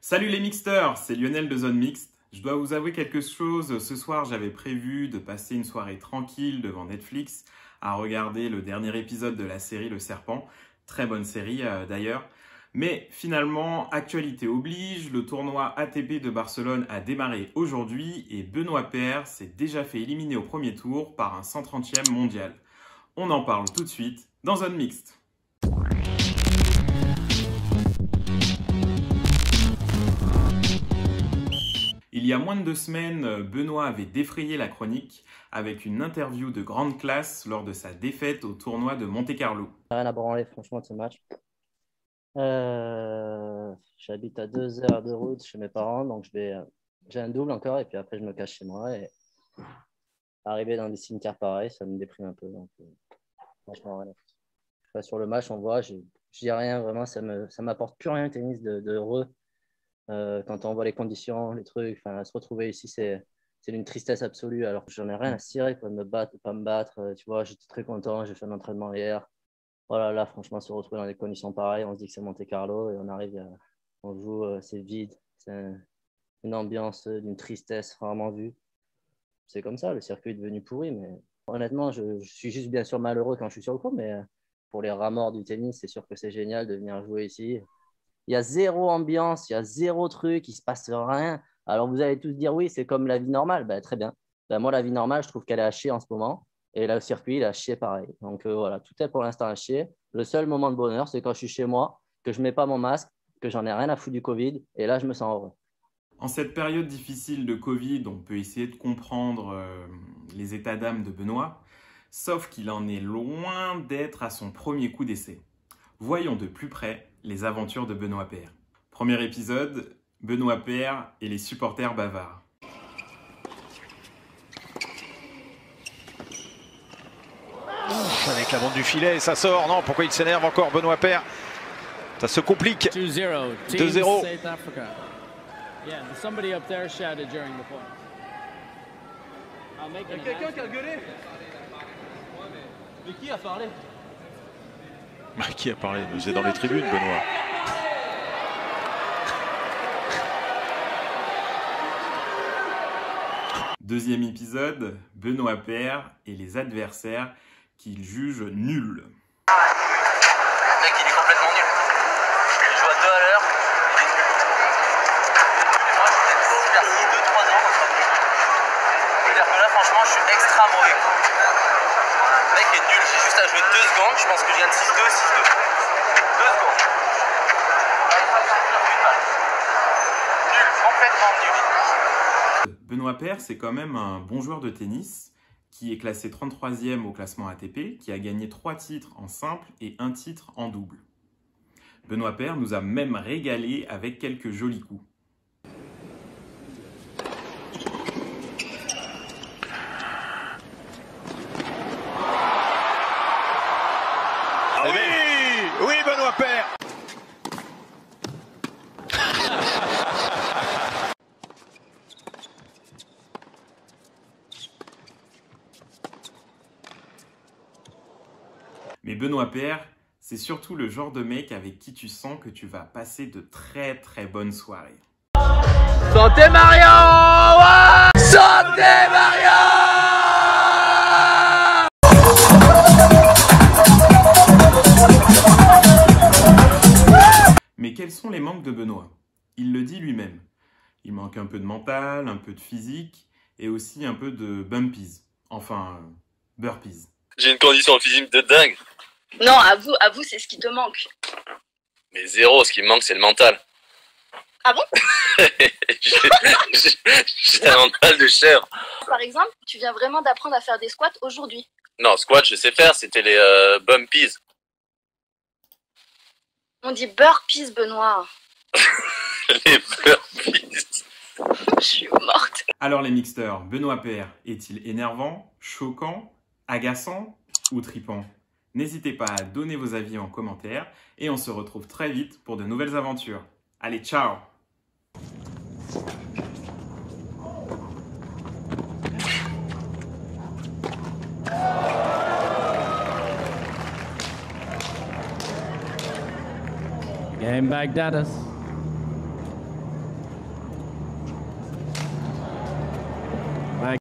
Salut les mixters, c'est Lionel de Zone Mixte. Je dois vous avouer quelque chose, ce soir j'avais prévu de passer une soirée tranquille devant Netflix à regarder le dernier épisode de la série Le Serpent. Très bonne série d'ailleurs. Mais finalement, actualité oblige, le tournoi ATP de Barcelone a démarré aujourd'hui et Benoît Paire s'est déjà fait éliminer au premier tour par un 130e mondial. On en parle tout de suite dans Zone Mixte. Il y a moins de 2 semaines, Benoît avait défrayé la chronique avec une interview de grande classe lors de sa défaite au tournoi de Monte-Carlo. Rien à branler, franchement, de ce match. J'habite à 2 heures de route chez mes parents, donc j'ai un double encore, et puis après, je me cache chez moi. Et arriver dans des cimetières pareils, ça me déprime un peu. Donc, franchement, rien. Enfin, sur le match, on voit, je dis rien, vraiment, ça m'apporte plus rien le tennis de heureux. Quand on voit les conditions, les trucs, enfin, se retrouver ici, c'est d'une tristesse absolue. Alors, j'en ai rien à cirer, quoi, de me battre, de pas me battre. Tu vois, j'étais très content, j'ai fait un entraînement hier. Voilà, là, franchement, se retrouver dans des conditions pareilles, on se dit que c'est Monte-Carlo et on arrive, on joue, c'est vide, c'est une ambiance d'une tristesse rarement vue. C'est comme ça, le circuit est devenu pourri, mais honnêtement, je suis juste bien sûr malheureux quand je suis sur le court, mais pour les rats morts du tennis, c'est sûr que c'est génial de venir jouer ici. Il y a zéro ambiance, il y a zéro truc, il ne se passe rien. Alors vous allez tous dire oui, c'est comme la vie normale. Ben, très bien. Ben, moi, la vie normale, je trouve qu'elle est à chier en ce moment. Et là, le circuit, il est à chier pareil. Donc voilà, tout est pour l'instant à chier. Le seul moment de bonheur, c'est quand je suis chez moi, que je ne mets pas mon masque, que j'en ai rien à foutre du Covid. Et là, je me sens heureux. En cette période difficile de Covid, on peut essayer de comprendre les états d'âme de Benoît, sauf qu'il en est loin d'être à son premier coup d'essai. Voyons de plus près les aventures de Benoît Paire. Premier épisode, Benoît Paire et les supporters bavards. Avec la montre du filet, ça sort. Non, pourquoi il s'énerve encore, Benoît Paire? Ça se complique. 2-0. 2-0. Yeah, somebody up there shouted during the point. Il y a quelqu'un qui a gueulé. Mais qui a parlé? Qui a parlé? C'est dans les tribunes, Benoît. Deuxième épisode, Benoît Paire et les adversaires qu'il juge nuls. Le mec, il est complètement nul. Il joue à 2 à l'heure, il est nul. Moi, je suis super 2-3 ans. Je veux dire que là, franchement, je suis extra mauvais. Le mec est nul, j'ai juste à jouer 2 secondes. Je pense que je gagne 6-2, 6-2. 2 secondes. Nul, complètement nul. Benoît Paire, c'est quand même un bon joueur de tennis qui est classé 33e au classement ATP, qui a gagné 3 titres en simple et 1 titre en double. Benoît Paire nous a même régalé avec quelques jolis coups. Oui, Benoît Paire. Mais Benoît Paire, c'est surtout le genre de mec avec qui tu sens que tu vas passer de très très bonnes soirées. Santé Marion, ouais. Santé Marion. Mais quels sont les manques de Benoît? Il le dit lui-même. Il manque un peu de mental, un peu de physique et aussi un peu de bumpies. Enfin, burpees. J'ai une condition physique de dingue. Non, avoue, c'est ce qui te manque. Mais zéro, ce qui me manque, c'est le mental. Ah bon? J'ai un mental de chèvre. Par exemple, tu viens vraiment d'apprendre à faire des squats aujourd'hui. Non, squat, je sais faire, c'était les bumpies. On dit burpees, Benoît. Les burpees. Je suis morte. Alors les mixters, Benoît Paire est-il énervant, choquant, agaçant ou tripant? N'hésitez pas à donner vos avis en commentaire et on se retrouve très vite pour de nouvelles aventures. Allez, ciao! Game Baghdadis. Bye.